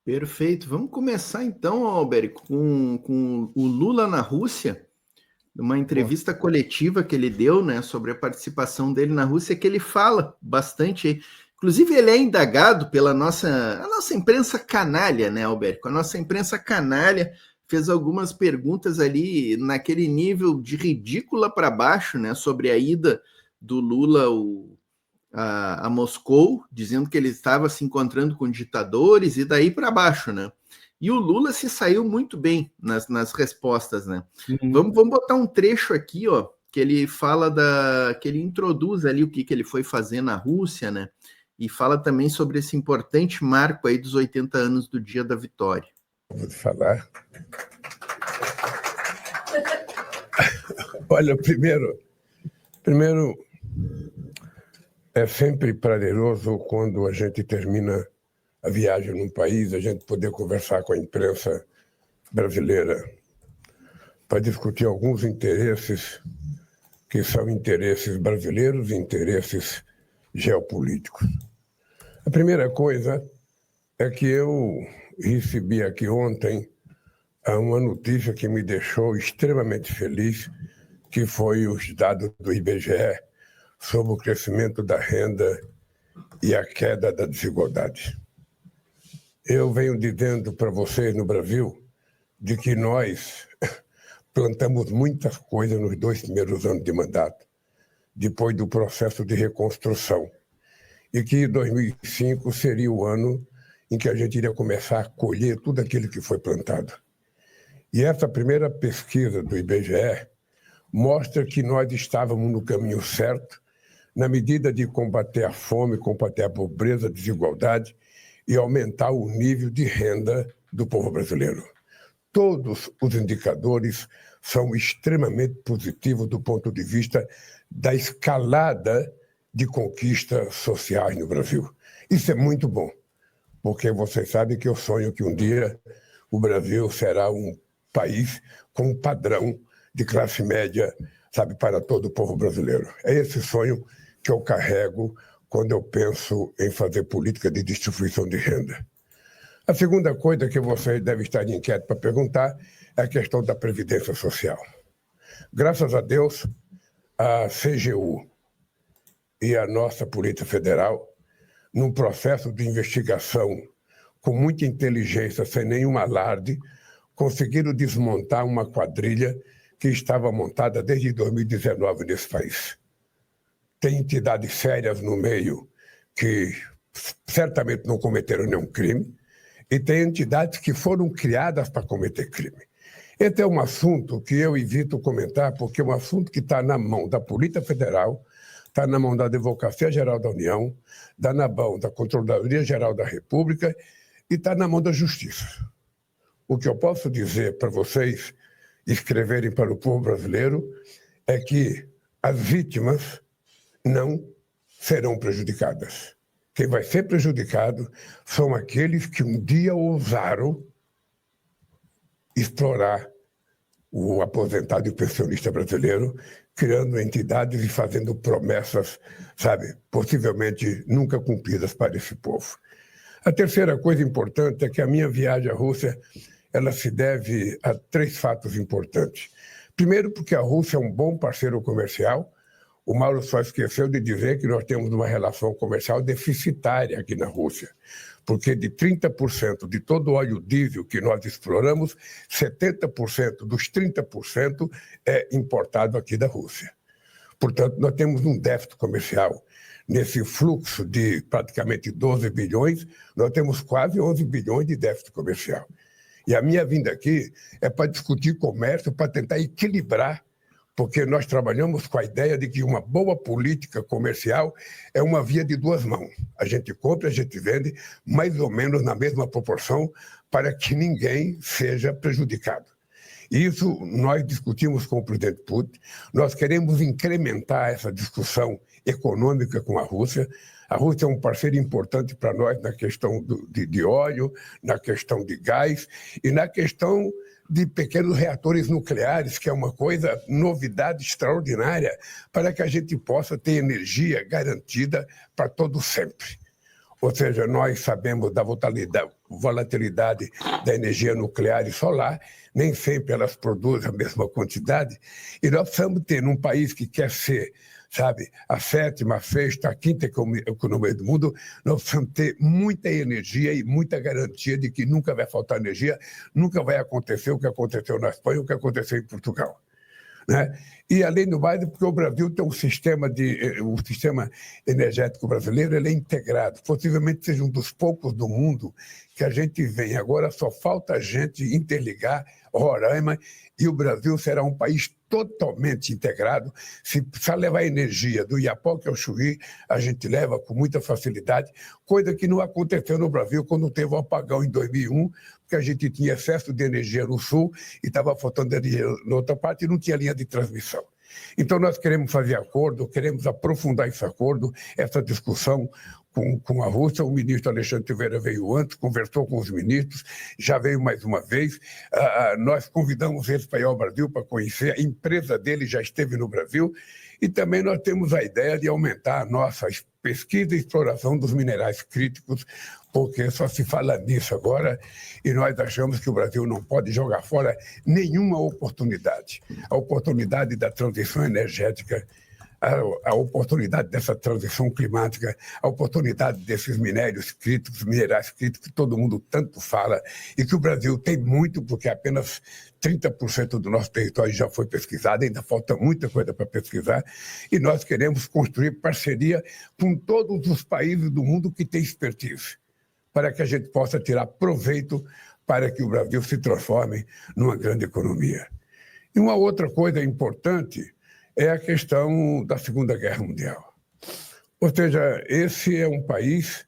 Perfeito. Vamos começar então, Alberico, com o Lula na Rússia, uma Bom, entrevista coletiva que ele deu, né, sobre a participação dele na Rússia, que ele fala bastante aí. Inclusive, ele é indagado pela a nossa imprensa canalha, né, Alberico? A nossa imprensa canalha fez algumas perguntas ali naquele nível de ridícula para baixo, né, sobre a ida do Lula a Moscou, dizendo que ele estava se encontrando com ditadores e daí para baixo, né? E o Lula se saiu muito bem nas respostas, né? uhum. Vamos botar um trecho aqui, ó, que ele fala que ele introduz ali o que ele foi fazer na Rússia, né? E fala também sobre esse importante marco aí dos 80 anos do dia da vitória. Vou te falar. Olha, primeiro é sempre prazeroso quando a gente termina a viagem num país, a gente poder conversar com a imprensa brasileira para discutir alguns interesses que são interesses brasileiros e interesses geopolíticos. A primeira coisa é que eu recebi aqui ontem uma notícia que me deixou extremamente feliz, que foi os dados do IBGE sobre o crescimento da renda e a queda da desigualdade. Eu venho dizendo para vocês no Brasil de que nós plantamos muitas coisas nos 2 primeiros anos de mandato, depois do processo de reconstrução, e que 2005 seria o ano em que a gente iria começar a colher tudo aquilo que foi plantado. E essa primeira pesquisa do IBGE mostra que nós estávamos no caminho certo, na medida de combater a fome, combater a pobreza, a desigualdade e aumentar o nível de renda do povo brasileiro. Todos os indicadores são extremamente positivos do ponto de vista da escalada de conquistas sociais no Brasil. Isso é muito bom, porque vocês sabem que eu sonho que um dia o Brasil será um país com um padrão de classe média, sabe, para todo o povo brasileiro. É esse sonho que eu carrego quando eu penso em fazer política de distribuição de renda. A segunda coisa que você deve estar inquieto para perguntar é a questão da Previdência Social. Graças a Deus, a CGU e a nossa Polícia Federal, num processo de investigação com muita inteligência, sem nenhum alarde, conseguiram desmontar uma quadrilha que estava montada desde 2019 nesse país. Tem entidades sérias no meio que certamente não cometeram nenhum crime, e tem entidades que foram criadas para cometer crime. Esse é um assunto que eu evito comentar, porque é um assunto que está na mão da Polícia Federal, está na mão da Advocacia Geral da União, está na mão da Controladoria Geral da República e está na mão da Justiça. O que eu posso dizer para vocês escreverem para o povo brasileiro é que as vítimas não serão prejudicadas. Quem vai ser prejudicado são aqueles que um dia ousaram explorar o aposentado e o pensionista brasileiro, criando entidades e fazendo promessas, sabe, possivelmente nunca cumpridas para esse povo. A terceira coisa importante é que a minha viagem à Rússia, ela se deve a 3 fatos importantes. Primeiro, porque a Rússia é um bom parceiro comercial. O Mauro só esqueceu de dizer que nós temos uma relação comercial deficitária aqui na Rússia, porque de 30% de todo o óleo diesel que nós exploramos, 70% dos 30% é importado aqui da Rússia. Portanto, nós temos um déficit comercial. Nesse fluxo de praticamente 12 bilhões, nós temos quase 11 bilhões de déficit comercial. E a minha vinda aqui é para discutir comércio, para tentar equilibrar, porque nós trabalhamos com a ideia de que uma boa política comercial é uma via de 2 mãos. A gente compra, a gente vende, mais ou menos na mesma proporção, para que ninguém seja prejudicado. Isso nós discutimos com o presidente Putin. Nós queremos incrementar essa discussão econômica com a Rússia. A Rússia é um parceiro importante para nós na questão de óleo, na questão de gás e na questão de pequenos reatores nucleares, que é uma coisa, novidade extraordinária, para que a gente possa ter energia garantida para todo sempre. Ou seja, nós sabemos da volatilidade da energia nuclear e solar, nem sempre elas produzem a mesma quantidade, e nós precisamos ter, num país que quer ser, sabe, a sétima, a sexta, a quinta economia do mundo, nós precisamos ter muita energia e muita garantia de que nunca vai faltar energia, nunca vai acontecer o que aconteceu na Espanha, o que aconteceu em Portugal. Né? E, além do mais, porque o Brasil tem o sistema energético brasileiro, ele é integrado. Possivelmente seja um dos poucos do mundo que a gente vem. Agora só falta a gente interligar Roraima e o Brasil será um país totalmente integrado. Se precisar levar energia do Iapoque ao Chuí, a gente leva com muita facilidade, coisa que não aconteceu no Brasil quando teve o apagão em 2001, porque a gente tinha excesso de energia no sul e estava faltando energia na outra parte e não tinha linha de transmissão. Então, nós queremos fazer acordo, queremos aprofundar esse acordo, essa discussão com a Rússia. O ministro Alexandre Silveira veio antes, conversou com os ministros, já veio mais uma vez. Nós convidamos eles para ir ao Brasil para conhecer, a empresa dele já esteve no Brasil, e também nós temos a ideia de aumentar a nossa pesquisa e exploração dos minerais críticos, porque só se fala nisso agora, e nós achamos que o Brasil não pode jogar fora nenhuma oportunidade. A oportunidade da transição energética, a oportunidade dessa transição climática, a oportunidade desses minérios críticos, minerais críticos, que todo mundo tanto fala, e que o Brasil tem muito, porque apenas 30% do nosso território já foi pesquisado, ainda falta muita coisa para pesquisar, e nós queremos construir parceria com todos os países do mundo que têm expertise, para que a gente possa tirar proveito para que o Brasil se transforme numa grande economia. E uma outra coisa importante é a questão da Segunda Guerra Mundial. Ou seja, esse é um país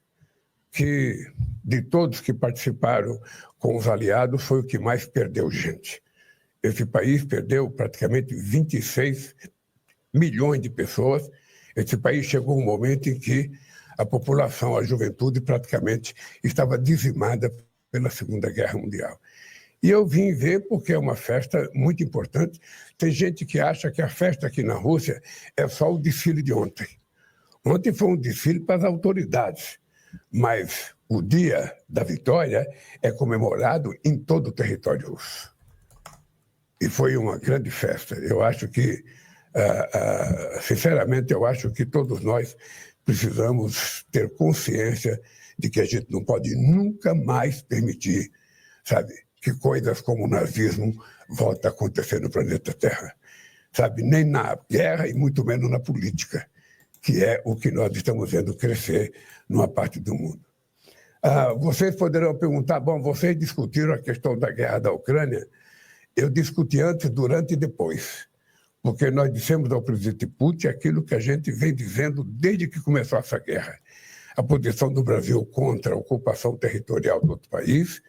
que, de todos que participaram com os aliados, foi o que mais perdeu gente. Esse país perdeu praticamente 26 milhões de pessoas. Esse país chegou um momento em que a população, a juventude, praticamente estava dizimada pela Segunda Guerra Mundial. E eu vim ver porque é uma festa muito importante. Tem gente que acha que a festa aqui na Rússia é só o desfile de ontem. Ontem foi um desfile para as autoridades, mas o dia da vitória é comemorado em todo o território russo. E foi uma grande festa. Eu acho que, sinceramente, eu acho que todos nós precisamos ter consciência de que a gente não pode nunca mais permitir, sabe, que coisas como o nazismo voltem a acontecer no planeta Terra. Sabe, nem na guerra e muito menos na política, que é o que nós estamos vendo crescer numa parte do mundo. Vocês poderão perguntar, bom, vocês discutiram a questão da guerra da Ucrânia. Eu discuti antes, durante e depois, porque nós dissemos ao presidente Putin aquilo que a gente vem dizendo desde que começou essa guerra. A posição do Brasil contra a ocupação territorial do outro país,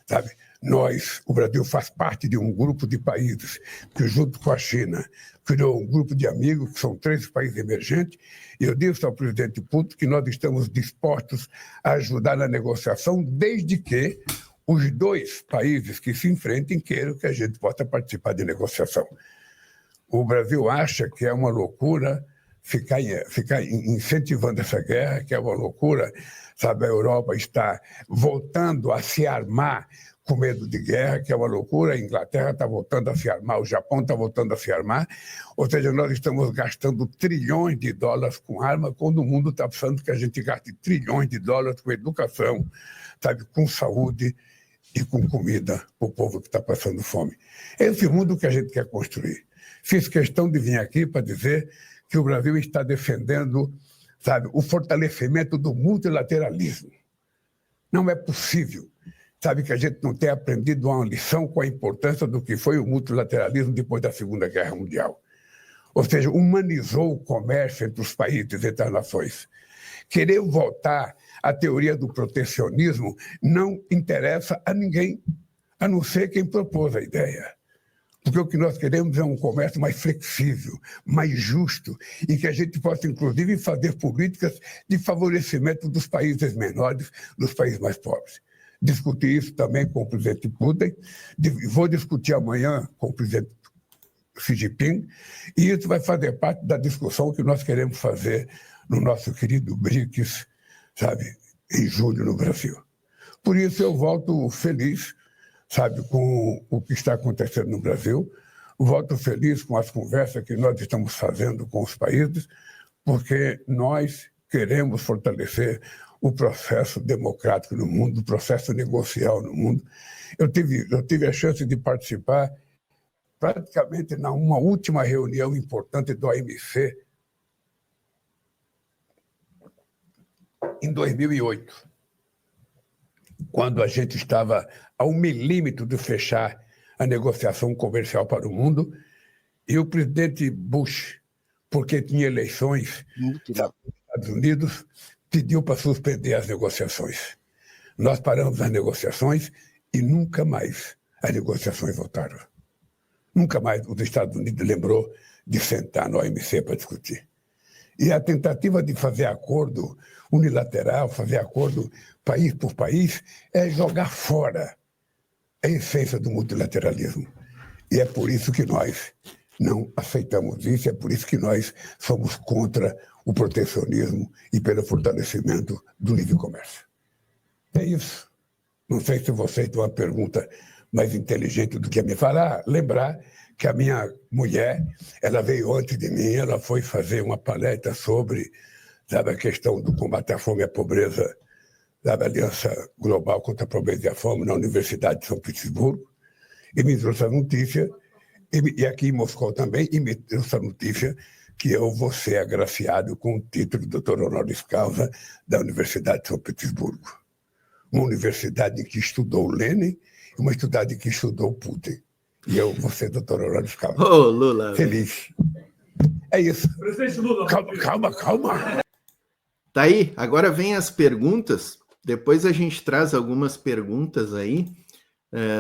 sabe? O Brasil faz parte de um grupo de países que, junto com a China, criou um grupo de amigos, que são 3 países emergentes, e eu disse ao presidente Putin que nós estamos dispostos a ajudar na negociação, desde que os 2 países que se enfrentem queiram que a gente possa participar de negociação. O Brasil acha que é uma loucura ficar incentivando essa guerra, que é uma loucura, sabe? A Europa está voltando a se armar com medo de guerra, que é uma loucura. A Inglaterra está voltando a se armar, o Japão está voltando a se armar. Ou seja, nós estamos gastando trilhões de dólares com arma, quando o mundo está precisando que a gente gaste trilhões de dólares com educação, sabe? Com saúde e com comida para o povo que está passando fome. É esse mundo que a gente quer construir. Fiz questão de vir aqui para dizer que o Brasil está defendendo, sabe, o fortalecimento do multilateralismo. Não é possível, sabe, que a gente não tenha aprendido uma lição com a importância do que foi o multilateralismo depois da Segunda Guerra Mundial. Ou seja, humanizou o comércio entre os países, entre as nações. Querer voltar à teoria do protecionismo não interessa a ninguém, a não ser quem propôs a ideia. Porque o que nós queremos é um comércio mais flexível, mais justo, e que a gente possa, inclusive, fazer políticas de favorecimento dos países menores, dos países mais pobres. Discutir isso também com o presidente Putin, vou discutir amanhã com o presidente Xi Jinping, e isso vai fazer parte da discussão que nós queremos fazer no nosso querido BRICS, sabe? em julho no Brasil. Por isso eu volto feliz, sabe, com o que está acontecendo no Brasil, volto feliz com as conversas que nós estamos fazendo com os países, porque nós queremos fortalecer o processo democrático no mundo, o processo negocial no mundo. Eu tive a chance de participar praticamente numa última reunião importante do OMC em 2008, quando a gente estava a 1 milímetro de fechar a negociação comercial para o mundo, e o presidente Bush, porque tinha eleições nos Estados Unidos, pediu para suspender as negociações. Nós paramos as negociações e nunca mais as negociações voltaram. Nunca mais os Estados Unidos lembrou de sentar no OMC para discutir. E a tentativa de fazer acordo unilateral, fazer acordo país por país, é jogar fora a essência do multilateralismo. E é por isso que nós não aceitamos isso, é por isso que nós somos contra o protecionismo e pelo fortalecimento do livre comércio. É isso. Não sei se vocês têm uma pergunta mais inteligente do que a minha. Falar, lembrar que a minha mulher, ela veio antes de mim, ela foi fazer uma palestra sobre, sabe, a questão do combate à fome e à pobreza, da Aliança Global contra a Pobreza e a Fome na Universidade de São Petersburgo, e me trouxe a notícia, e aqui em Moscou também, e me trouxe a notícia que eu vou ser agraciado com o título de doutor honoris causa da Universidade de São Petersburgo. Uma universidade que estudou Lenin e uma universidade que estudou Putin. E eu vou ser doutor honoris causa. Ô, Lula. Feliz. É isso. Presidente Lula. Calma. Tá aí, agora vem as perguntas. Depois a gente traz algumas perguntas aí.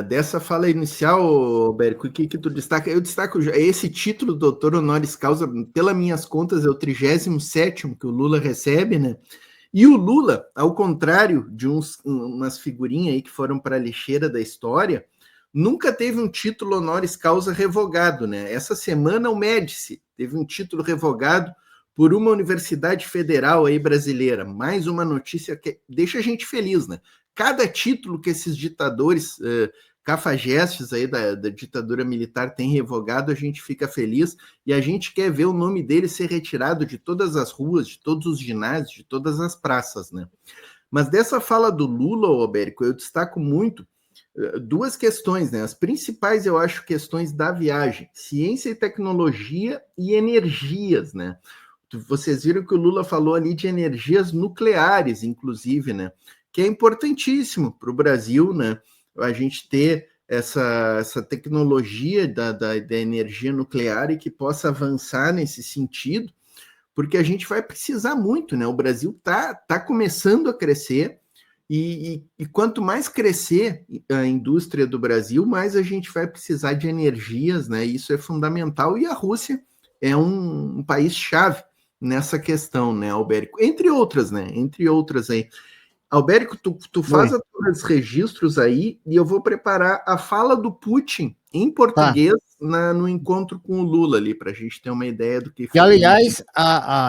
Dessa fala inicial, Bérico, o que tu destaca? Eu destaco esse título, doutor honoris causa, pelas minhas contas, é o 37º que o Lula recebe, né? E o Lula, ao contrário de umas figurinhas aí que foram para a lixeira da história, nunca teve um título honoris causa revogado, né? Essa semana o Médici teve um título revogado por uma universidade federal aí brasileira. Mais uma notícia que deixa a gente feliz, né? Cada título que esses ditadores cafajestes aí da ditadura militar têm revogado, a gente fica feliz e a gente quer ver o nome dele ser retirado de todas as ruas, de todos os ginásios, de todas as praças, né? Mas dessa fala do Lula, Obérico, eu destaco muito duas questões, né? As principais, eu acho, questões da viagem: ciência e tecnologia e energias, né? Vocês viram que o Lula falou ali de energias nucleares, inclusive, né? Que é importantíssimo para o Brasil, né? A gente ter essa tecnologia da energia nuclear e que possa avançar nesse sentido, porque a gente vai precisar muito, né? O Brasil tá começando a crescer e quanto mais crescer a indústria do Brasil, mais a gente vai precisar de energias, né? Isso é fundamental e a Rússia é um país-chave nessa questão, né, Albérico? Entre outras, né? Entre outras aí. Albérico, tu faz os registros aí e eu vou preparar a fala do Putin em português no encontro com o Lula ali, para a gente ter uma ideia do que foi. E, aliás,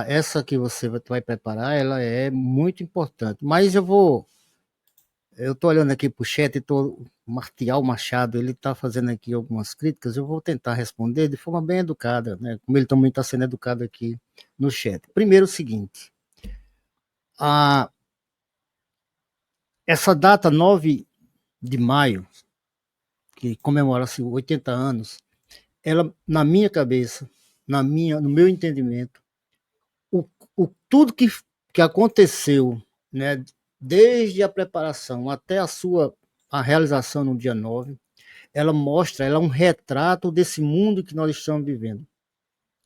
essa que você vai preparar, ela é muito importante. Mas eu estou olhando aqui para o chat e o Martial Machado, ele está fazendo aqui algumas críticas, eu vou tentar responder de forma bem educada, né? Como ele também está sendo educado aqui no chat. Primeiro, o seguinte, essa data 9 de maio, que comemora-se 80 anos, ela, na minha cabeça, no meu entendimento, tudo que aconteceu, né, desde a preparação até a realização no dia 9, ela é um retrato desse mundo que nós estamos vivendo.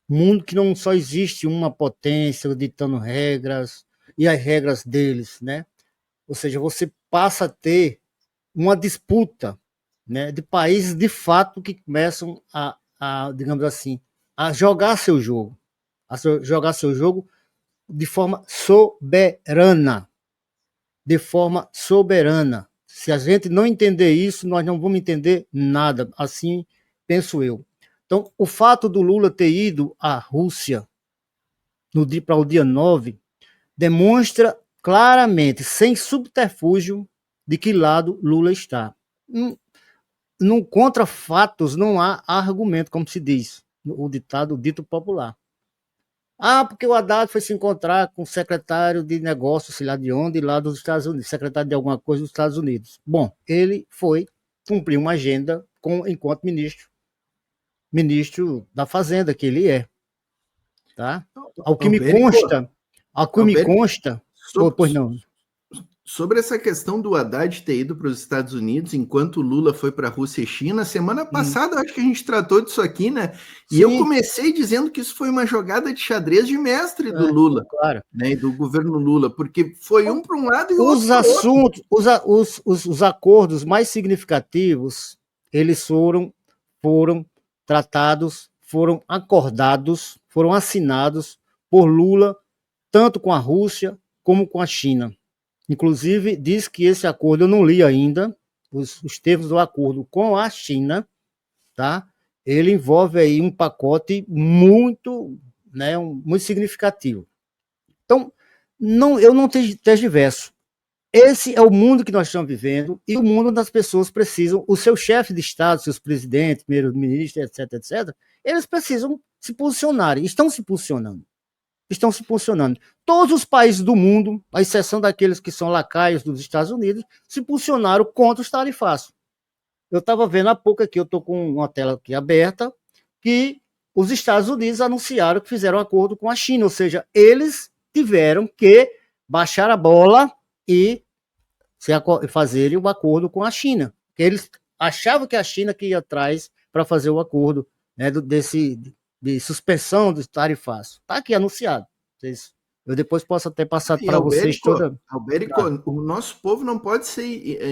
Um mundo que não só existe uma potência ditando regras e as regras deles, né? Ou seja, você passa a ter uma disputa, né, de países de fato que começam digamos assim, a jogar seu jogo de forma soberana. Se a gente não entender isso, nós não vamos entender nada. Assim penso eu. Então, o fato do Lula ter ido à Rússia para o dia 9 demonstra claramente, sem subterfúgio, de que lado Lula está. Contra fatos não há argumento, como se diz, o dito popular. Porque o Haddad foi se encontrar com o secretário de negócios, sei lá de onde, lá dos Estados Unidos, secretário de alguma coisa dos Estados Unidos. Bom, ele foi cumprir uma agenda enquanto ministro da Fazenda, que ele é. Tá? Ao que me consta, pois não. Sobre essa questão do Haddad ter ido para os Estados Unidos enquanto o Lula foi para a Rússia e China, semana passada acho que a gente tratou disso aqui, né? E eu comecei dizendo que isso foi uma jogada de xadrez de mestre do Lula, claro, né? E do governo Lula, porque foi um para um lado e o outro para o outro. Os acordos mais significativos, eles foram tratados, foram acordados, foram assinados por Lula, tanto com a Rússia como com a China. Inclusive, diz que esse acordo, eu não li ainda, os termos do acordo com a China, tá? Ele envolve aí um pacote muito, né, muito significativo. Então, eu não tergiverso. Esse é o mundo que nós estamos vivendo e o mundo onde as pessoas precisam, o seu chefe de Estado, seus presidentes, primeiro-ministro, etc., eles precisam se posicionarem, estão se posicionando. Todos os países do mundo, à exceção daqueles que são lacaios dos Estados Unidos, se posicionaram contra os tarifaços. Eu estava vendo há pouco aqui, eu estou com uma tela aqui aberta, que os Estados Unidos anunciaram que fizeram um acordo com a China, ou seja, eles tiveram que baixar a bola e fazerem o acordo com a China. Porque eles achavam que a China que ia atrás para fazer o acordo, né, de suspensão dos tarifaços. Está aqui anunciado. Eu depois posso até passar para vocês toda. Albérico, o nosso povo não pode ser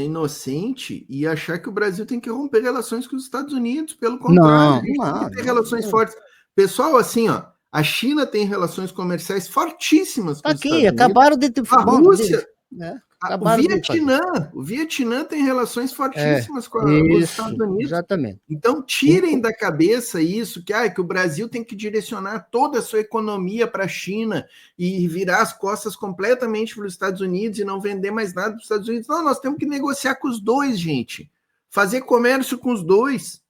inocente e achar que o Brasil tem que romper relações com os Estados Unidos. Pelo contrário, a gente tem que ter relações fortes. Pessoal, assim, ó, a China tem relações comerciais fortíssimas com os Estados Unidos. Acabaram de... A Rússia... O Vietnã tem relações fortíssimas com os Estados Unidos. Exatamente. Então, tirem da cabeça isso, que o Brasil tem que direcionar toda a sua economia para a China e virar as costas completamente para os Estados Unidos e não vender mais nada para os Estados Unidos. Não, nós temos que negociar com os dois, gente. Fazer comércio com os dois.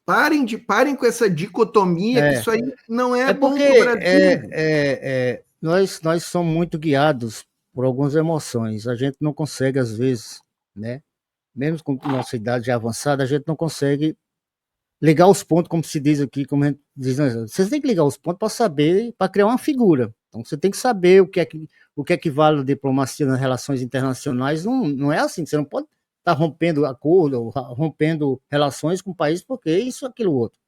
Parem com essa dicotomia, que isso aí não é bom para o Brasil. Nós somos muito guiados por algumas emoções. A gente não consegue, às vezes, né? Mesmo com nossa idade já avançada, a gente não consegue ligar os pontos, como se diz aqui, como a gente diz, vocês têm que ligar os pontos para saber, para criar uma figura. Então, você tem que saber o que é que vale a diplomacia nas relações internacionais. Não é assim, você não pode estar rompendo acordo, rompendo relações com o país, porque isso, aquilo, outro.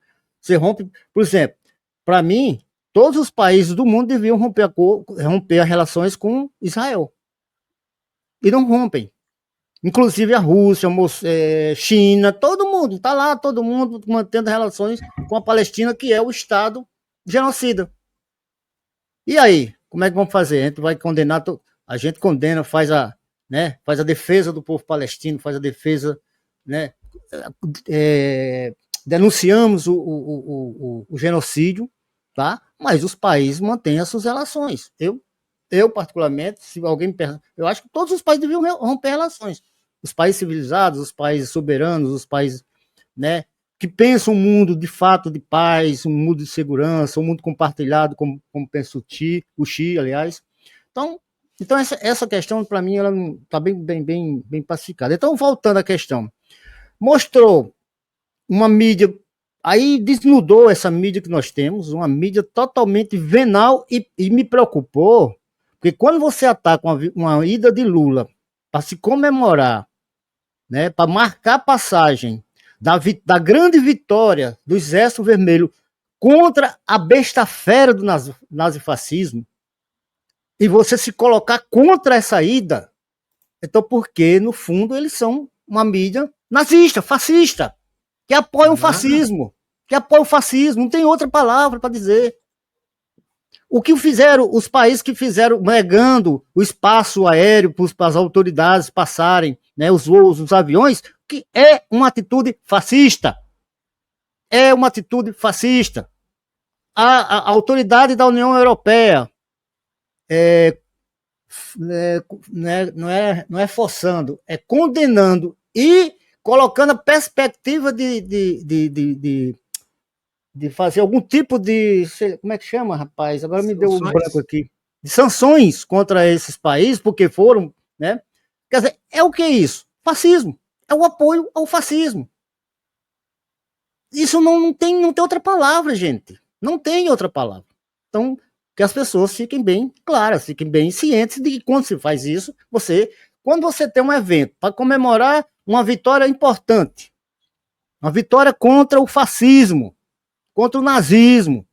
Você rompe, por exemplo, para mim, todos os países do mundo deviam romper as relações com Israel. E não rompem. Inclusive a Rússia, China, todo mundo, está lá, todo mundo mantendo relações com a Palestina, que é o Estado genocida. E aí, como é que vamos fazer? A gente vai condenar, a gente condena, faz a defesa do povo palestino, faz a defesa, né? Denunciamos o genocídio, tá? Mas os países mantêm as suas relações. Eu, particularmente, se alguém me pergunta, eu acho que todos os países deviam romper relações. Os países civilizados, os países soberanos, os países, né, que pensam um mundo de fato de paz, um mundo de segurança, um mundo compartilhado, como pensa o Xi, aliás. Então essa questão, para mim, ela está bem pacificada. Então, voltando à questão, mostrou uma mídia, aí desnudou essa mídia que nós temos, uma mídia totalmente venal, e me preocupou, porque quando você ataca uma ida de Lula para se comemorar, né, para marcar a passagem da grande vitória do Exército Vermelho contra a besta fera do nazifascismo, e você se colocar contra essa ida, então porque, no fundo, eles são uma mídia nazista, fascista, que apoia o fascismo, não tem outra palavra para dizer. O que fizeram os países que fizeram, negando o espaço aéreo para as autoridades passarem, né, os voos, os aviões, que é uma atitude fascista. É uma atitude fascista. A autoridade da União Europeia não é forçando, é condenando e colocando a perspectiva de fazer algum tipo de... Como é que chama, rapaz? Agora me deu um branco aqui. De sanções contra esses países, porque foram, né? Quer dizer, é o que é isso? Fascismo. É o apoio ao fascismo. Isso não tem outra palavra, gente. Não tem outra palavra. Então, que as pessoas fiquem bem claras, fiquem bem cientes de que quando se faz isso, quando você tem um evento para comemorar uma vitória importante, uma vitória contra o fascismo, contra o nazismo,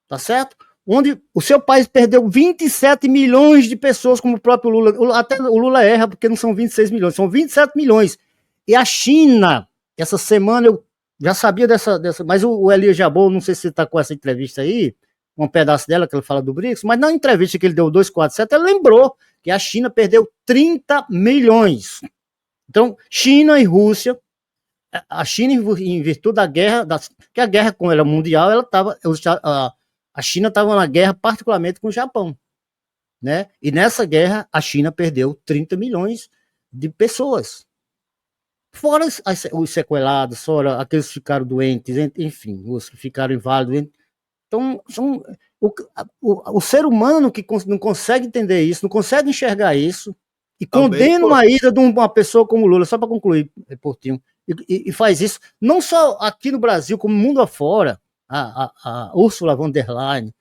tá certo? Onde o seu país perdeu 27 milhões de pessoas, como o próprio Lula, até o Lula erra, porque não são 26 milhões, são 27 milhões. E a China, essa semana eu já sabia dessa mas o Elias Jabbour, não sei se você está com essa entrevista aí, um pedaço dela que ele fala do BRICS, mas na entrevista que ele deu 247, ele lembrou que a China perdeu 30 milhões. Então, China e Rússia, a China, em virtude da guerra, que a guerra, como era mundial, a China estava na guerra particularmente com o Japão, né? E nessa guerra, a China perdeu 30 milhões de pessoas. Fora os sequelados, fora aqueles que ficaram doentes, enfim, os que ficaram inválidos. Então, o ser humano que não consegue entender isso, não consegue enxergar isso, e condena uma ida de uma pessoa como Lula, só para concluir, Portinho, e faz isso, não só aqui no Brasil, como no mundo afora, a Ursula von der Leyen,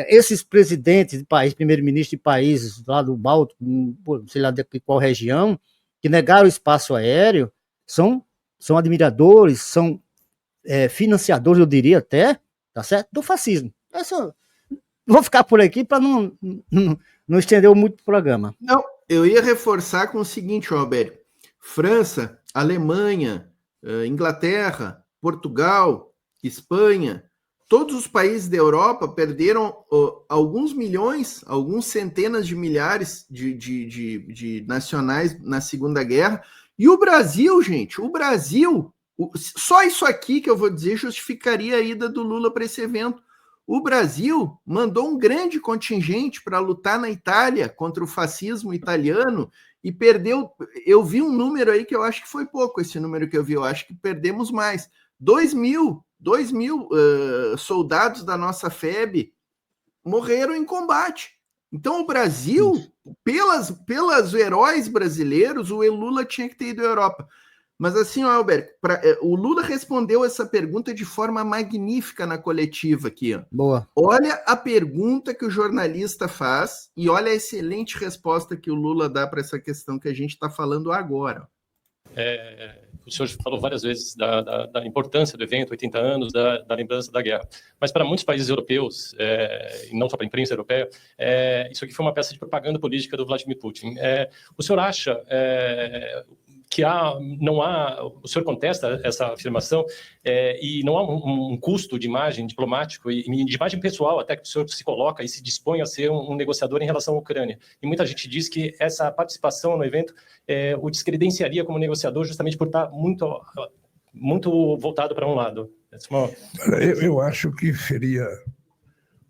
esses presidentes de países, primeiro-ministro de países lá do Báltico, sei lá de qual região, que negaram o espaço aéreo, são admiradores, são financiadores, eu diria até, tá certo? Do fascismo. Vou ficar por aqui para não estender muito o programa. Não, eu ia reforçar com o seguinte, Roberto. França, Alemanha, Inglaterra, Portugal, Espanha, todos os países da Europa perderam alguns milhões, alguns centenas de milhares de nacionais na Segunda Guerra. E o Brasil, gente, só isso aqui que eu vou dizer justificaria a ida do Lula para esse evento. O Brasil mandou um grande contingente para lutar na Itália contra o fascismo italiano e perdeu. Eu vi um número aí que eu acho que foi pouco, esse número que eu vi, eu acho que perdemos mais. 2 mil soldados da nossa FEB morreram em combate. Então o Brasil, pelos heróis brasileiros, o Lula tinha que ter ido à Europa. Mas assim, Alberto, o Lula respondeu essa pergunta de forma magnífica na coletiva aqui. Ó. Boa. Olha a pergunta que o jornalista faz e olha a excelente resposta que o Lula dá para essa questão que a gente está falando agora. O senhor falou várias vezes da importância do evento, 80 anos, da lembrança da guerra. Mas para muitos países europeus, e não só para a imprensa europeia, isso aqui foi uma peça de propaganda política do Vladimir Putin. O senhor acha que o senhor contesta essa afirmação e não há um custo de imagem diplomático e de imagem pessoal até que o senhor se coloca e se dispõe a ser um negociador em relação à Ucrânia. E muita gente diz que essa participação no evento o descredenciaria como negociador justamente por estar muito voltado para um lado. Eu acho que seria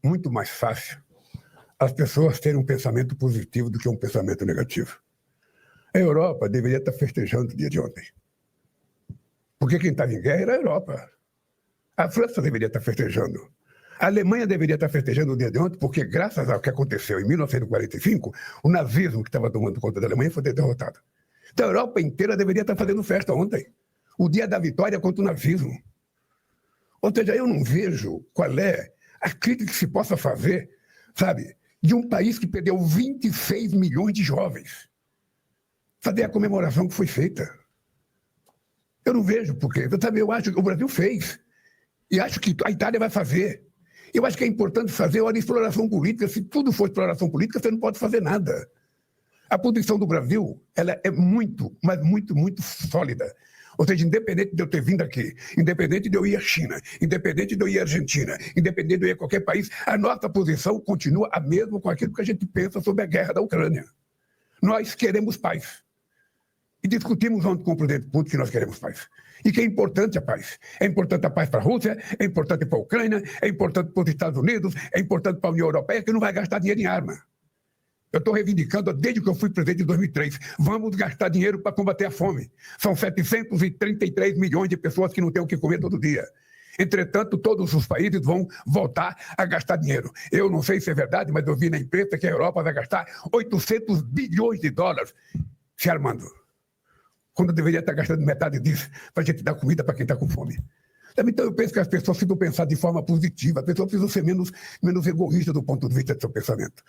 muito mais fácil as pessoas terem um pensamento positivo do que um pensamento negativo. A Europa deveria estar festejando o dia de ontem. Porque quem estava em guerra era a Europa. A França deveria estar festejando. A Alemanha deveria estar festejando o dia de ontem, porque graças ao que aconteceu em 1945, o nazismo que estava tomando conta da Alemanha foi derrotado. Então a Europa inteira deveria estar fazendo festa ontem. O dia da vitória contra o nazismo. Ou seja, eu não vejo qual é a crítica que se possa fazer, sabe, de um país que perdeu 26 milhões de jovens. Fazer a comemoração que foi feita. Eu não vejo porque, sabe, eu acho que o Brasil fez. E acho que a Itália vai fazer. Eu acho que é importante fazer uma exploração política. Se tudo for exploração política, você não pode fazer nada. A posição do Brasil, ela é muito, mas muito, muito sólida. Ou seja, independente de eu ter vindo aqui, independente de eu ir à China, independente de eu ir à Argentina, independente de eu ir a qualquer país, a nossa posição continua a mesma com aquilo que a gente pensa sobre a guerra da Ucrânia. Nós queremos paz. E discutimos ontem com o presidente Putin que nós queremos paz. E que é importante a paz. É importante a paz para a Rússia, é importante para a Ucrânia, é importante para os Estados Unidos, é importante para a União Europeia, que não vai gastar dinheiro em arma. Eu estou reivindicando desde que eu fui presidente em 2003. Vamos gastar dinheiro para combater a fome. São 733 milhões de pessoas que não têm o que comer todo dia. Entretanto, todos os países vão voltar a gastar dinheiro. Eu não sei se é verdade, mas eu vi na imprensa que a Europa vai gastar 800 bilhões de dólares se armando, quando deveria estar gastando metade disso para a gente dar comida para quem está com fome. Então, eu penso que as pessoas precisam pensar de forma positiva, as pessoas precisam ser menos egoístas do ponto de vista do seu pensamento.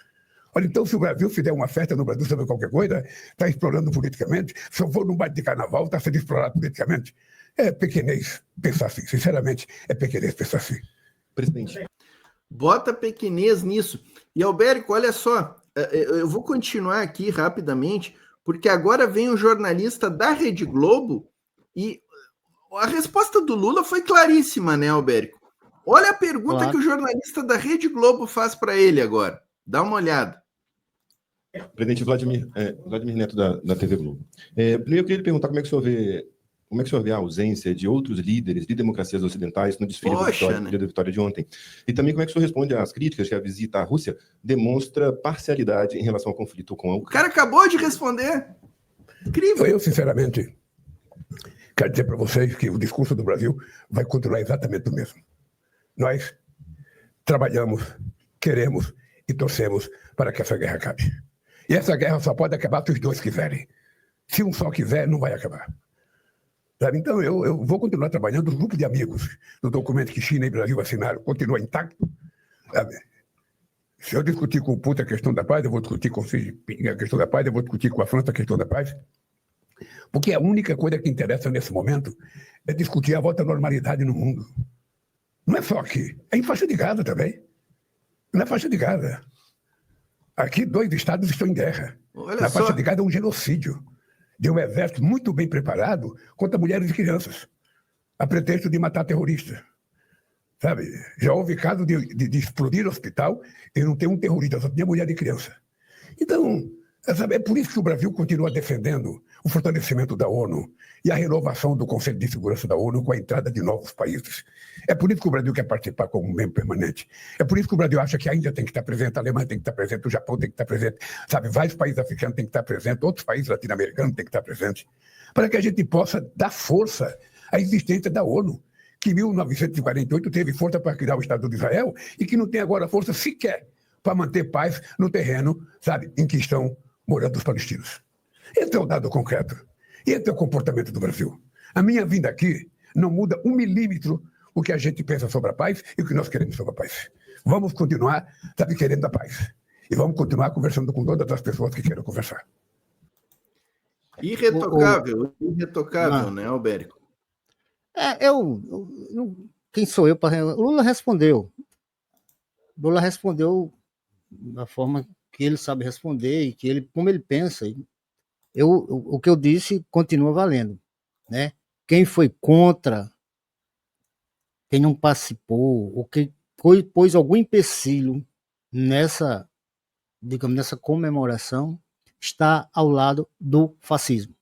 Olha, então, se o Brasil fizer uma festa no Brasil sobre qualquer coisa, está explorando politicamente. Se eu for num baile de carnaval, está sendo explorado politicamente. É pequenez pensar assim, sinceramente, é pequenez pensar assim. Presidente. Bota pequenez nisso. E, Albérico, olha só, eu vou continuar aqui rapidamente, porque agora vem um jornalista da Rede Globo e a resposta do Lula foi claríssima, né, Albérico? Olha a pergunta que o jornalista da Rede Globo faz para ele agora. Dá uma olhada. Presidente Vladimir Neto, da TV Globo. Primeiro, eu queria lhe perguntar como é que o senhor vê a ausência de outros líderes de democracias ocidentais no desfile da vitória de ontem. E também como é que o senhor responde às críticas que a visita à Rússia demonstra parcialidade em relação ao conflito com a Ucrânia. O cara acabou de responder. Incrível. Eu, sinceramente, quero dizer para vocês que o discurso do Brasil vai continuar exatamente o mesmo. Nós trabalhamos, queremos e torcemos para que essa guerra acabe. E essa guerra só pode acabar se os dois quiserem. Se um só quiser, não vai acabar. Sabe? Então, eu vou continuar trabalhando. O grupo de amigos do documento que China e Brasil assinaram continua intacto. Sabe? Se eu discutir com o Putin a questão da paz, eu vou discutir com o Xi Jinping a questão da paz, eu vou discutir com a França a questão da paz. Porque a única coisa que interessa nesse momento é discutir a volta à normalidade no mundo. Não é só aqui, é em faixa de Gaza também. Não é faixa de Gaza. Aqui 2 estados estão em guerra. Na faixa de Gaza é um genocídio de um exército muito bem preparado contra mulheres e crianças, a pretexto de matar terroristas. Sabe? Já houve caso de explodir hospital e não ter um terrorista, só tinha mulher e criança. Então, sabe, é por isso que o Brasil continua defendendo o fortalecimento da ONU e a renovação do Conselho de Segurança da ONU com a entrada de novos países. É por isso que o Brasil quer participar como membro permanente. É por isso que o Brasil acha que a Índia tem que estar presente, a Alemanha tem que estar presente, o Japão tem que estar presente, sabe, vários países africanos têm que estar presentes, outros países latino-americanos têm que estar presentes, para que a gente possa dar força à existência da ONU, que em 1948 teve força para criar o Estado de Israel e que não tem agora força sequer para manter paz no terreno, sabe, em que estão morando os palestinos. Esse é o dado concreto. Esse é o comportamento do Brasil. A minha vinda aqui não muda 1 milímetro o que a gente pensa sobre a paz e o que nós queremos sobre a paz. Vamos continuar, sabe, querendo a paz. E vamos continuar conversando com todas as pessoas que queiram conversar. Irretocável, né, Albérico? Quem sou eu para... Lula respondeu. Lula respondeu da forma que ele sabe responder e que ele, como ele pensa. O que eu disse continua valendo, né? Quem foi contra, quem não participou, ou quem pôs algum empecilho nessa, digamos, nessa comemoração, está ao lado do fascismo.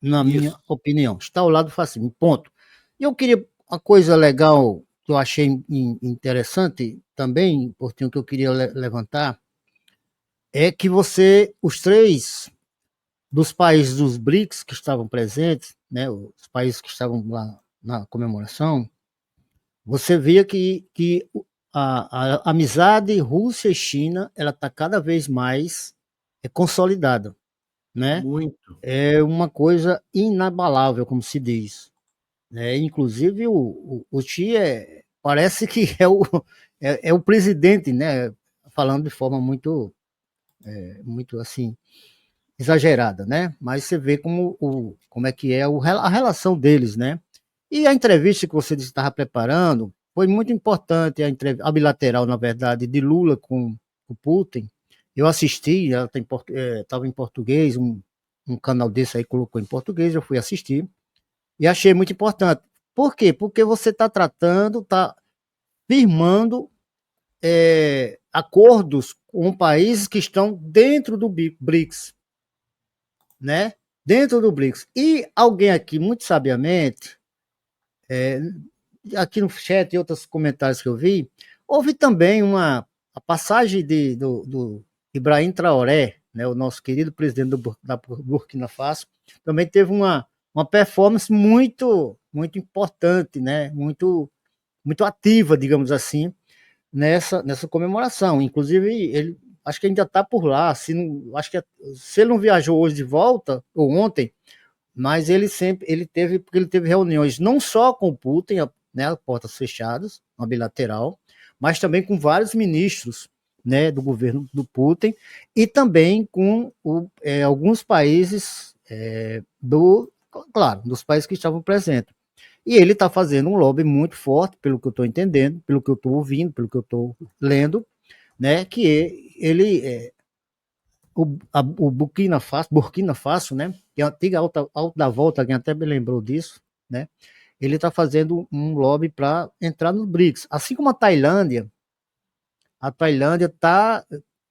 Na minha opinião, está ao lado do fascismo, ponto. E eu queria, uma coisa legal que eu achei interessante também, Portinho, que eu queria levantar, é que os 3 dos países dos BRICS que estavam presentes, né, os países que estavam lá na comemoração, você via que a amizade Rússia e China, ela está cada vez mais consolidada, né? Muito. É uma coisa inabalável, como se diz. Inclusive o Xi parece que é o presidente, né? Falando de forma muito assim exagerada, né? Mas você vê como é que é a relação deles, né? E a entrevista que você estava preparando foi muito importante, a bilateral, na verdade, de Lula com o Putin. Eu assisti, ela estava em português, um canal desse aí colocou em português, eu fui assistir e achei muito importante. Por quê? Porque você está firmando acordos com países que estão dentro do BRICS, né? Dentro do BRICS. E alguém aqui, muito sabiamente, aqui no chat e outros comentários que eu vi, houve também a passagem do Ibrahim Traoré, né, o nosso querido presidente da Burkina Faso, também teve uma performance muito importante, né, muito ativa, digamos assim, nessa comemoração. Inclusive, ele acho que ainda está por lá. Se ele não viajou hoje de volta, ou ontem, mas ele teve reuniões não só com o Putin, né, portas fechadas, uma bilateral, mas também com vários ministros, né, do governo do Putin, e também com alguns países dos países que estavam presentes. E ele está fazendo um lobby muito forte, pelo que eu estou entendendo, pelo que eu estou ouvindo, pelo que eu estou lendo, né, que o Burkina Faso, né, que é a antiga Alta da Volta, alguém até me lembrou disso, né, ele está fazendo um lobby para entrar no BRICS. Assim como a Tailândia está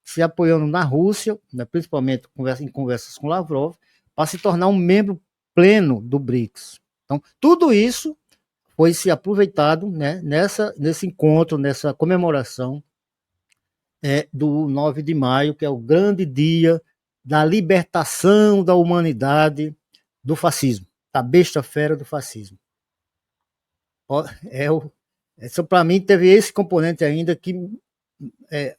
se apoiando na Rússia, né, principalmente em conversas com Lavrov, para se tornar um membro pleno do BRICS. Então, tudo isso foi se aproveitado, né, nesse encontro, nessa comemoração do 9 de maio, que é o grande dia da libertação da humanidade do fascismo, da besta fera do fascismo. Para mim, teve esse componente ainda que,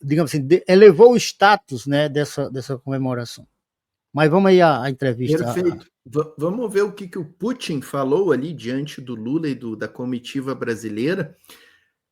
digamos assim, elevou o status, né, dessa comemoração. Mas vamos aí à entrevista. Perfeito. Vamos ver o que o Putin falou ali diante do Lula e da comitiva brasileira.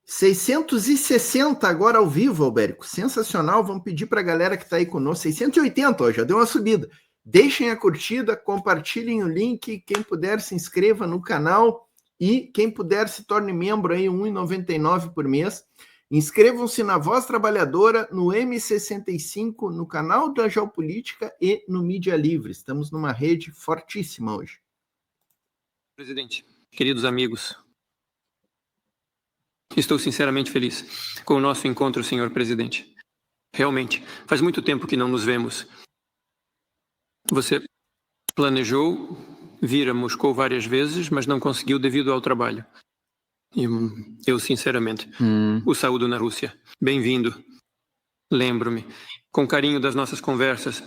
660 agora ao vivo, Albérico. Sensacional. Vamos pedir para a galera que está aí conosco. 680, ó, já deu uma subida. Deixem a curtida, compartilhem o link. Quem puder, se inscreva no canal. E quem puder, se torne membro aí, R$ 1,99 por mês. Inscrevam-se na Voz Trabalhadora, no M65, no canal da Geopolítica e no Mídia Livre. Estamos numa rede fortíssima hoje. Presidente, queridos amigos, estou sinceramente feliz com o nosso encontro, senhor presidente. Realmente, faz muito tempo que não nos vemos. Você planejou vir a Moscou várias vezes, mas não conseguiu devido ao trabalho. E eu, sinceramente, o saúdo na Rússia. Bem-vindo. Lembro-me, com carinho, das nossas conversas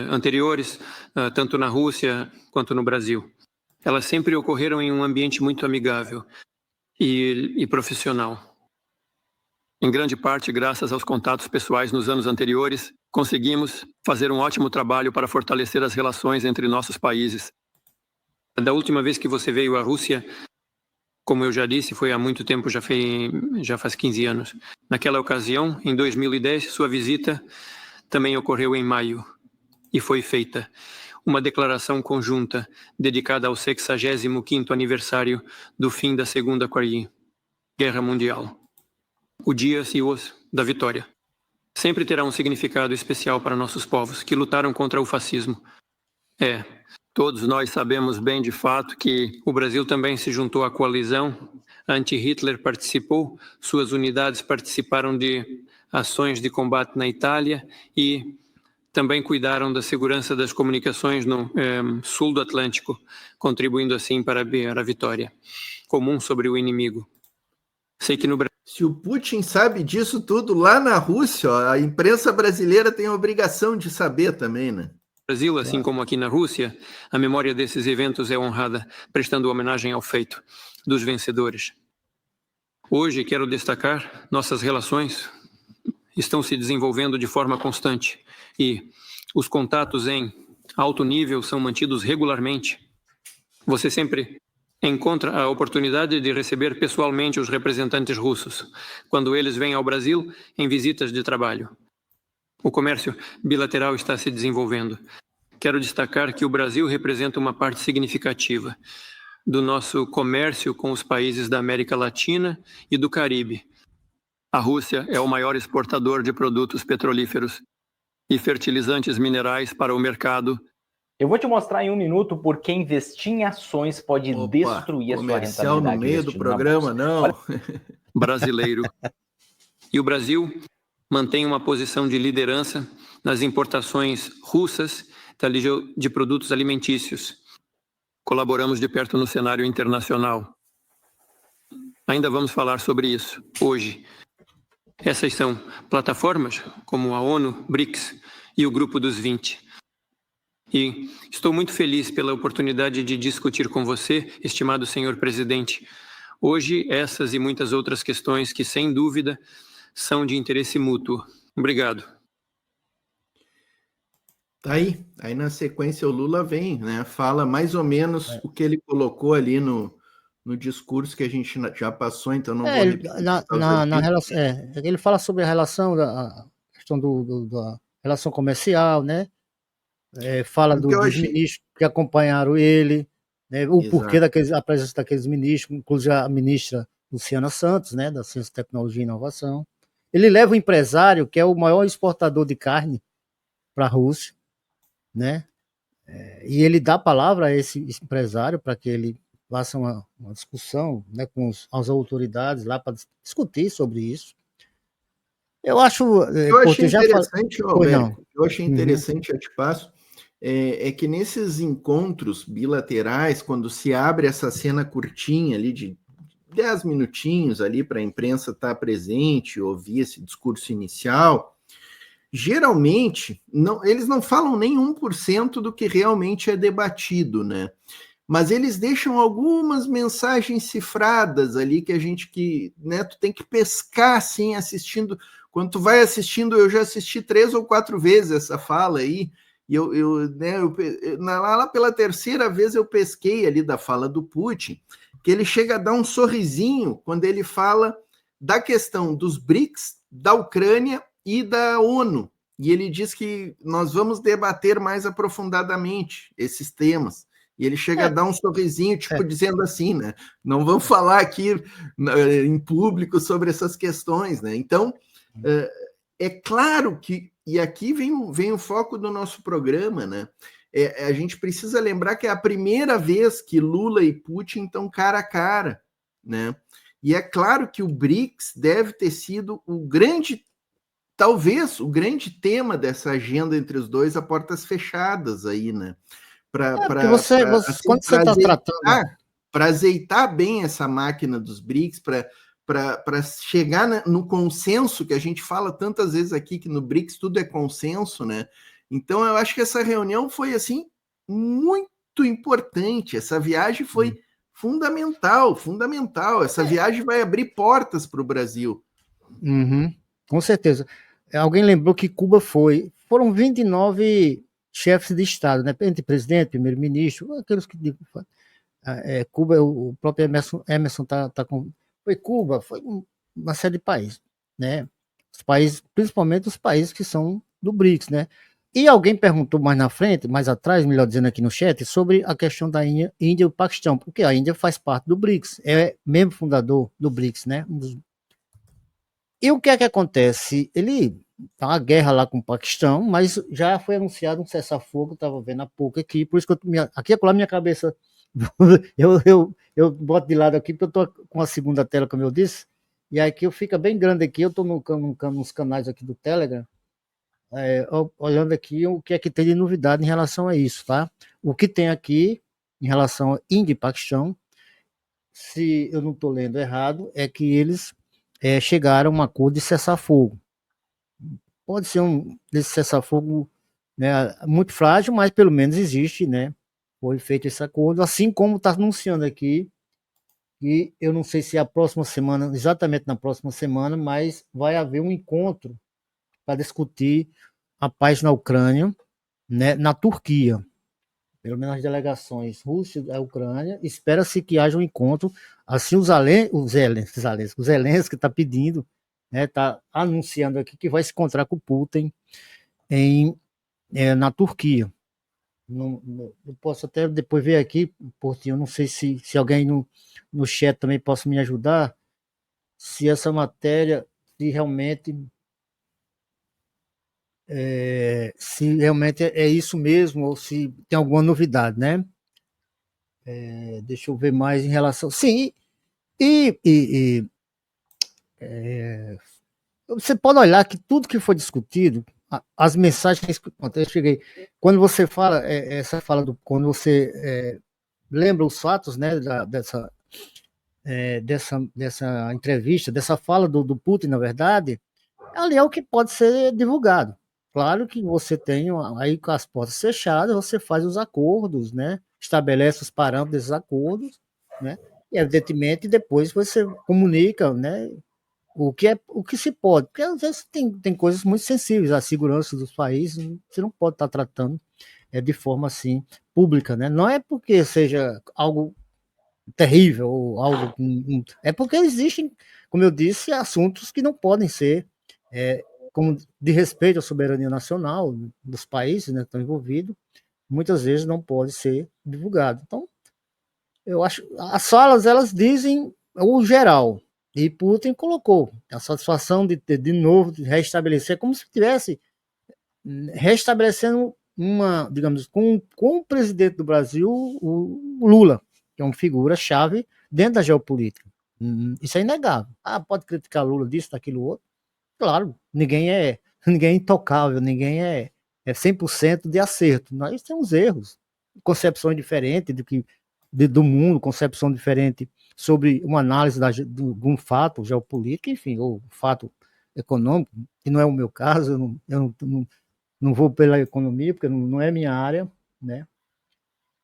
anteriores, tanto na Rússia quanto no Brasil. Elas sempre ocorreram em um ambiente muito amigável e profissional. Em grande parte, graças aos contatos pessoais nos anos anteriores, conseguimos fazer um ótimo trabalho para fortalecer as relações entre nossos países. Da última vez que você veio à Rússia, como eu já disse, foi há muito tempo, já faz 15 anos. Naquela ocasião, em 2010, sua visita também ocorreu em maio e foi feita uma declaração conjunta dedicada ao 65º aniversário do fim da Segunda Guerra Mundial. O Dia da Vitória sempre terá um significado especial para nossos povos que lutaram contra o fascismo. Todos nós sabemos bem de fato que o Brasil também se juntou à coalizão anti-Hitler, participou, suas unidades participaram de ações de combate na Itália e também cuidaram da segurança das comunicações no sul do Atlântico, contribuindo assim para a vitória comum sobre o inimigo. Sei que no Brasil... Se o Putin sabe disso tudo lá na Rússia, ó, a imprensa brasileira tem a obrigação de saber também, né? Brasil, assim como aqui na Rússia, a memória desses eventos é honrada, prestando homenagem ao feito dos vencedores. Hoje, quero destacar, nossas relações estão se desenvolvendo de forma constante e os contatos em alto nível são mantidos regularmente. Você sempre encontra a oportunidade de receber pessoalmente os representantes russos, quando eles vêm ao Brasil em visitas de trabalho. O comércio bilateral está se desenvolvendo. Quero destacar que o Brasil representa uma parte significativa do nosso comércio com os países da América Latina e do Caribe. A Rússia é o maior exportador de produtos petrolíferos e fertilizantes minerais para o mercado. Eu vou te mostrar em um minuto por que investir em ações pode destruir a sua rentabilidade. No meio do programa, não. Brasileiro. E o Brasil mantém uma posição de liderança nas importações russas de produtos alimentícios. Colaboramos de perto no cenário internacional. Ainda vamos falar sobre isso hoje. Essas são plataformas como a ONU, BRICS e o Grupo dos 20. E estou muito feliz pela oportunidade de discutir com você, estimado senhor presidente, hoje essas e muitas outras questões que, sem dúvida, são de interesse mútuo. Obrigado. Tá aí na sequência o Lula vem, né? Fala mais ou menos o que ele colocou ali no discurso que a gente já passou, então não vou repetir. Ele fala sobre a relação da questão da relação comercial, né? Fala dos ministros que acompanharam ele, né? O porquê a presença daqueles ministros, inclusive a ministra Luciana Santos, né? Da Ciência, Tecnologia e Inovação. Ele leva o empresário, que é o maior exportador de carne para a Rússia, né? E ele dá a palavra a esse empresário para que ele faça uma discussão, né, com as autoridades lá para discutir sobre isso. Eu achei interessante, Alberto, eu achei interessante, eu te passo, é que nesses encontros bilaterais, quando se abre essa cena curtinha ali de 10 minutinhos ali para a imprensa estar presente, ouvir esse discurso inicial, geralmente eles não falam nem 1% do que realmente é debatido, né? Mas eles deixam algumas mensagens cifradas ali que a gente né, tu tem que pescar assim assistindo. Quando tu vai assistindo, eu já assisti 3 ou 4 vezes essa fala aí, e lá pela terceira vez eu pesquei ali da fala do Putin, que ele chega a dar um sorrisinho quando ele fala da questão dos BRICS, da Ucrânia e da ONU. E ele diz que nós vamos debater mais aprofundadamente esses temas. E ele chega a dar um sorrisinho, dizendo assim, né? Não vamos falar aqui em público sobre essas questões, né? Então, é claro que, e aqui vem o foco do nosso programa, né? A gente precisa lembrar que é a primeira vez que Lula e Putin estão cara a cara, né? E é claro que o BRICS deve ter sido talvez o grande tema dessa agenda entre os dois a portas fechadas aí, né? Para azeitar bem essa máquina dos BRICS, para chegar no consenso, que a gente fala tantas vezes aqui, que no BRICS tudo é consenso, né? Então, eu acho que essa reunião foi, assim, muito importante. Essa viagem foi fundamental. Essa viagem vai abrir portas para o Brasil. Com certeza. Alguém lembrou que Cuba foram 29 chefes de Estado, né? Entre presidente, primeiro-ministro, aqueles que Cuba, o próprio Emerson tá com. Foi Cuba, foi uma série de países, né? Os países, principalmente os países que são do BRICS, né? E alguém perguntou mais atrás, melhor dizendo aqui no chat, sobre a questão da Índia e o Paquistão, porque a Índia faz parte do BRICS, é membro fundador do BRICS, né? E o que é que acontece? Ele tá uma guerra lá com o Paquistão, mas já foi anunciado um cessar-fogo, estava vendo há pouco aqui, por isso que aqui é minha cabeça, eu boto de lado aqui, porque eu estou com a segunda tela, como eu disse, e aqui fica bem grande aqui, eu estou nos canais aqui do Telegram, olhando aqui o que é que tem de novidade em relação a isso, tá? O que tem aqui em relação a Índia e Paquistão, se eu não estou lendo errado, é que eles chegaram a um acordo de cessar-fogo. Pode ser desse cessar-fogo, né, muito frágil, mas pelo menos existe, né? Foi feito esse acordo, assim como está anunciando aqui, e eu não sei se é a próxima semana, exatamente na próxima semana, mas vai haver um encontro para discutir a paz na Ucrânia, né, na Turquia. Pelo menos as delegações Rússia e Ucrânia, espera-se que haja um encontro, assim o Zelensky está pedindo, né, está anunciando aqui que vai se encontrar com o Putin na Turquia. Eu posso até depois ver aqui, Portinho, não sei se alguém no chat também possa me ajudar, se essa matéria, se realmente é isso mesmo, ou se tem alguma novidade, né? Deixa eu ver mais em relação... Sim, você pode olhar que tudo que foi discutido, as mensagens que eu cheguei, quando você fala, essa fala quando você lembra os fatos, né, dessa entrevista, dessa fala do Putin, na verdade, ali é o que pode ser divulgado. Claro que você tem aí com as portas fechadas, você faz os acordos, né? Estabelece os parâmetros desses acordos, né? E evidentemente depois você comunica, né? O que se pode, porque às vezes tem coisas muito sensíveis, a segurança dos países, você não pode estar tratando de forma assim pública, né? Não é porque seja algo terrível ou algo, é porque existem, como eu disse, assuntos que não podem ser como de respeito à soberania nacional dos países, né, que estão envolvidos, muitas vezes não pode ser divulgado. Então, eu acho, as falas elas dizem o geral. E Putin colocou a satisfação de novo de restabelecer, como se estivesse restabelecendo uma, digamos, com o presidente do Brasil, o Lula, que é uma figura-chave dentro da geopolítica. Isso é inegável. Pode criticar Lula disso, daquilo outro. Claro, ninguém é intocável, ninguém é 100% de acerto. Nós temos erros, concepções diferentes do mundo, concepção diferente sobre uma análise de um fato geopolítico, enfim, ou fato econômico, que não é o meu caso, eu não vou pela economia, porque não é minha área, né?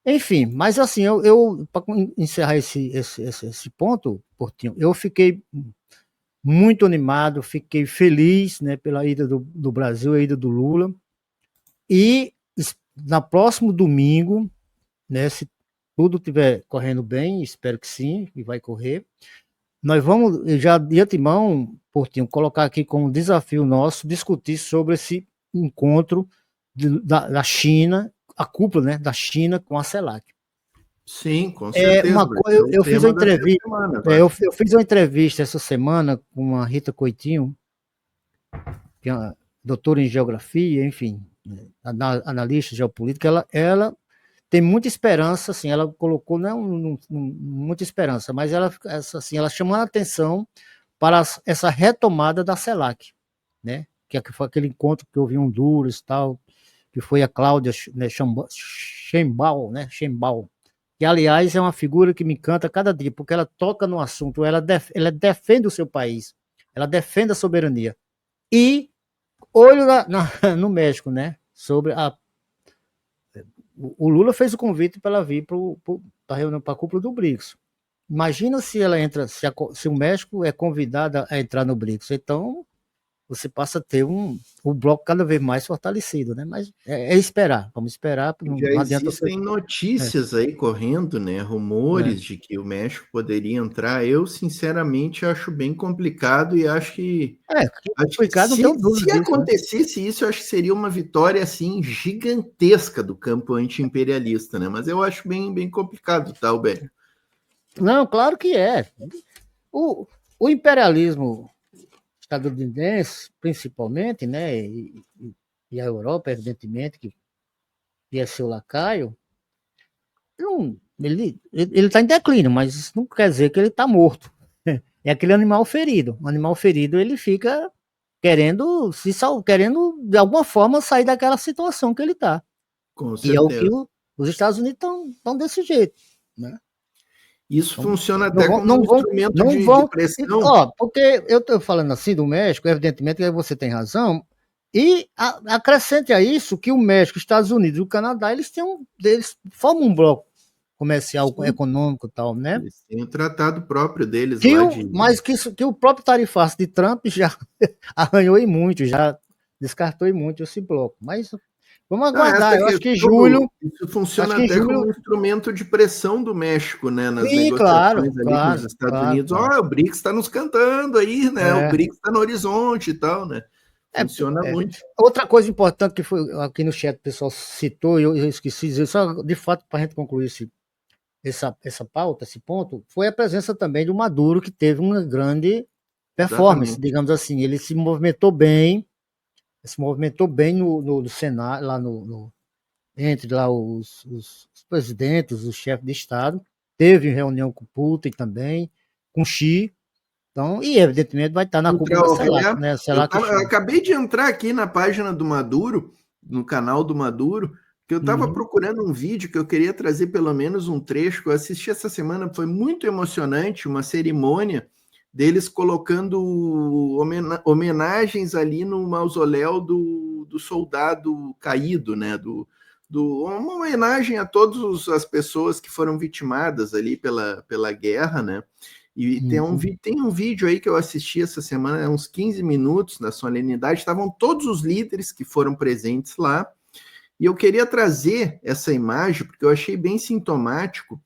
Enfim, mas assim, eu para encerrar esse ponto, Portinho, eu fiquei muito animado, fiquei feliz, né, pela ida do Brasil, a ida do Lula, e na próximo domingo, né, se tudo estiver correndo bem, espero que sim, e vai correr, nós vamos, já de antemão, Portinho, colocar aqui como desafio nosso, discutir sobre esse encontro da China, a cúpula, né, da China com a CELAC. Sim, com certeza. Eu fiz uma entrevista. Eu fiz uma entrevista essa semana com a Rita Coitinho, que é doutora em geografia, enfim, analista geopolítica. Ela tem muita esperança, assim, ela colocou não muita esperança, mas ela chamou a atenção para essa retomada da CELAC, né? Que foi aquele encontro que houve em Honduras, tal, que foi a Cláudia, né, Sheinbaum, né? Sheinbaum, que aliás é uma figura que me encanta cada dia, porque ela toca no assunto, ela defende o seu país, ela defende a soberania. E olho no México, né? Sobre o Lula fez o convite para ela vir para a reunião, para a cúpula do BRICS. Imagina se ela entra, se o México é convidado a entrar no BRICS. Então, você passa a ter o bloco cada vez mais fortalecido, né? Mas é esperar, vamos esperar. Já existem notícias aí correndo, né? Rumores de que o México poderia entrar. Eu, sinceramente, acho bem complicado e acho que... complicado, se acontecesse isso, eu acho que seria uma vitória, assim, gigantesca do campo anti-imperialista, né? Mas eu acho bem complicado, tá, Albério? Não, claro que é. O imperialismo estadunidense, principalmente, né, e a Europa, evidentemente, que é seu lacaio, ele está em declínio, mas isso não quer dizer que ele está morto. É aquele animal ferido. O animal ferido, ele fica querendo de alguma forma sair daquela situação que ele está. E é o que os Estados Unidos estão desse jeito, né? Isso funciona até como um instrumento de pressão. Porque eu estou falando assim do México, evidentemente que você tem razão, e acrescente a isso que o México, os Estados Unidos e o Canadá, eles formam um bloco comercial, econômico e tal, né? Eles têm um tratado próprio deles mas que o próprio tarifaço de Trump já arranhou em muito, já descartou em muito esse bloco. Mas vamos aguardar, eu acho que julho... Isso funciona até como um instrumento de pressão do México, né? Nas negociações com os Estados Unidos. O BRICS está nos cantando aí, né? O BRICS está no horizonte e tal, né? Funciona muito. Outra coisa importante que foi aqui no chat o pessoal citou, e eu esqueci de dizer, só de fato para a gente concluir essa pauta, esse ponto, foi a presença também do Maduro, que teve uma grande performance, digamos assim. Ele se movimentou bem no Senado, lá entre lá os presidentes, os chefes de Estado. Teve reunião com Putin também, com Xi. Então, e evidentemente vai estar na cúpula da CELAC, né? Eu acabei de entrar aqui na página do Maduro, no canal do Maduro, que eu estava procurando um vídeo que eu queria trazer pelo menos um trecho que eu assisti essa semana, foi muito emocionante, uma cerimônia deles colocando homenagens ali no mausoléu do soldado caído, né? Uma homenagem a todas as pessoas que foram vitimadas ali pela guerra, né? E tem um vídeo aí que eu assisti essa semana, uns 15 minutos na solenidade, estavam todos os líderes que foram presentes lá, e eu queria trazer essa imagem, porque eu achei bem sintomático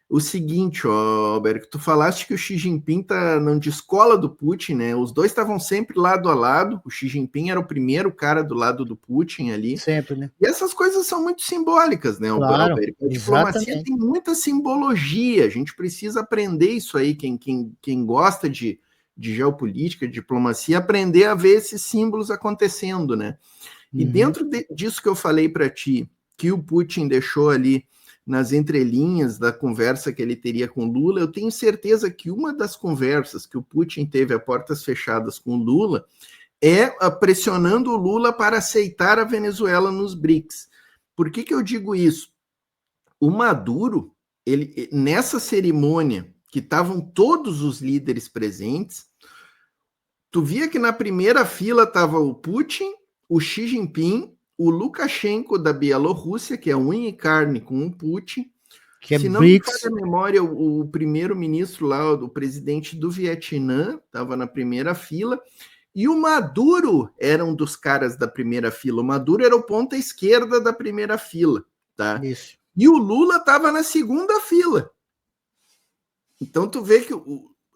o seguinte, Alberto, tu falaste que o Xi Jinping não descola do Putin, né? Os dois estavam sempre lado a lado, o Xi Jinping era o primeiro cara do lado do Putin ali. Sempre, né? E essas coisas são muito simbólicas, né, claro, Alberto? A diplomacia tem muita simbologia, a gente precisa aprender isso aí, quem gosta de geopolítica, de diplomacia, aprender a ver esses símbolos acontecendo, né? E dentro disso que eu falei para ti, que o Putin deixou ali nas entrelinhas da conversa que ele teria com Lula, eu tenho certeza que uma das conversas que o Putin teve a portas fechadas com Lula é pressionando o Lula para aceitar a Venezuela nos BRICS. Por que eu digo isso? O Maduro, nessa cerimônia, que estavam todos os líderes presentes, tu via que na primeira fila estava o Putin, o Xi Jinping, o Lukashenko da Bielorrússia, que é unha e carne com o Putin, que é se não me falha a memória, o primeiro-ministro lá, o presidente do Vietnã, estava na primeira fila, e o Maduro era um dos caras da primeira fila. O Maduro era o ponta esquerda da primeira fila, tá? Isso. E o Lula estava na segunda fila. Então tu vê que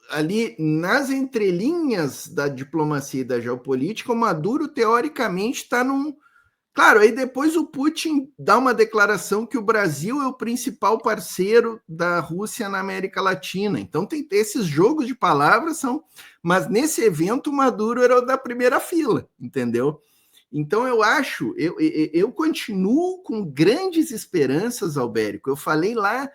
ali nas entrelinhas da diplomacia e da geopolítica, o Maduro teoricamente está num... Claro, aí depois o Putin dá uma declaração que o Brasil é o principal parceiro da Rússia na América Latina. Então tem esses jogos de palavras, mas nesse evento o Maduro era o da primeira fila, entendeu? Então eu acho, eu continuo com grandes esperanças, Albérico. Eu falei lá,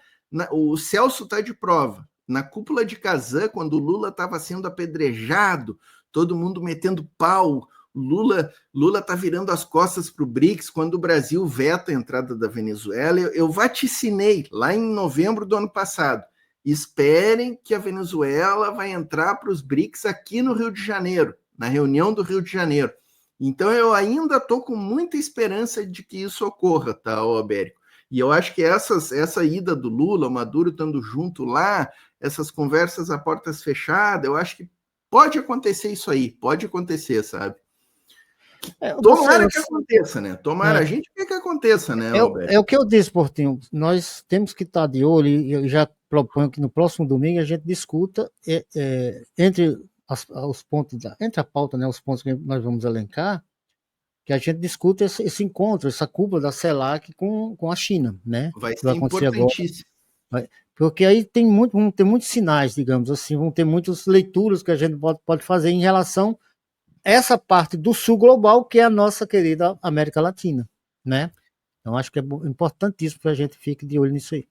o Celso está de prova, na cúpula de Kazan, quando o Lula estava sendo apedrejado, todo mundo metendo pau, Lula está virando as costas para o BRICS quando o Brasil veta a entrada da Venezuela. Eu vaticinei lá em novembro do ano passado. Esperem que a Venezuela vai entrar para os BRICS aqui no Rio de Janeiro, na reunião do Rio de Janeiro. Então eu ainda estou com muita esperança de que isso ocorra, tá, Albérico? E eu acho que essa ida do Lula, o Maduro estando junto lá, essas conversas a portas fechadas, eu acho que pode acontecer isso aí, pode acontecer, sabe? Tomara que aconteça, né? Tomara, a gente quer que aconteça, né, Alberto? É o que eu disse, Portinho. Nós temos que estar de olho, e eu já proponho que no próximo domingo a gente discuta entre os pontos, entre a pauta, né, os pontos que nós vamos elencar, que a gente discuta esse encontro, essa cúpula da CELAC com a China, né? Vai ser importantíssimo. Porque aí vão ter muitos sinais, digamos assim, vão ter muitas leituras que a gente pode fazer em relação essa parte do sul global, que é a nossa querida América Latina, né? Então, acho que é importantíssimo que a gente fique de olho nisso aí.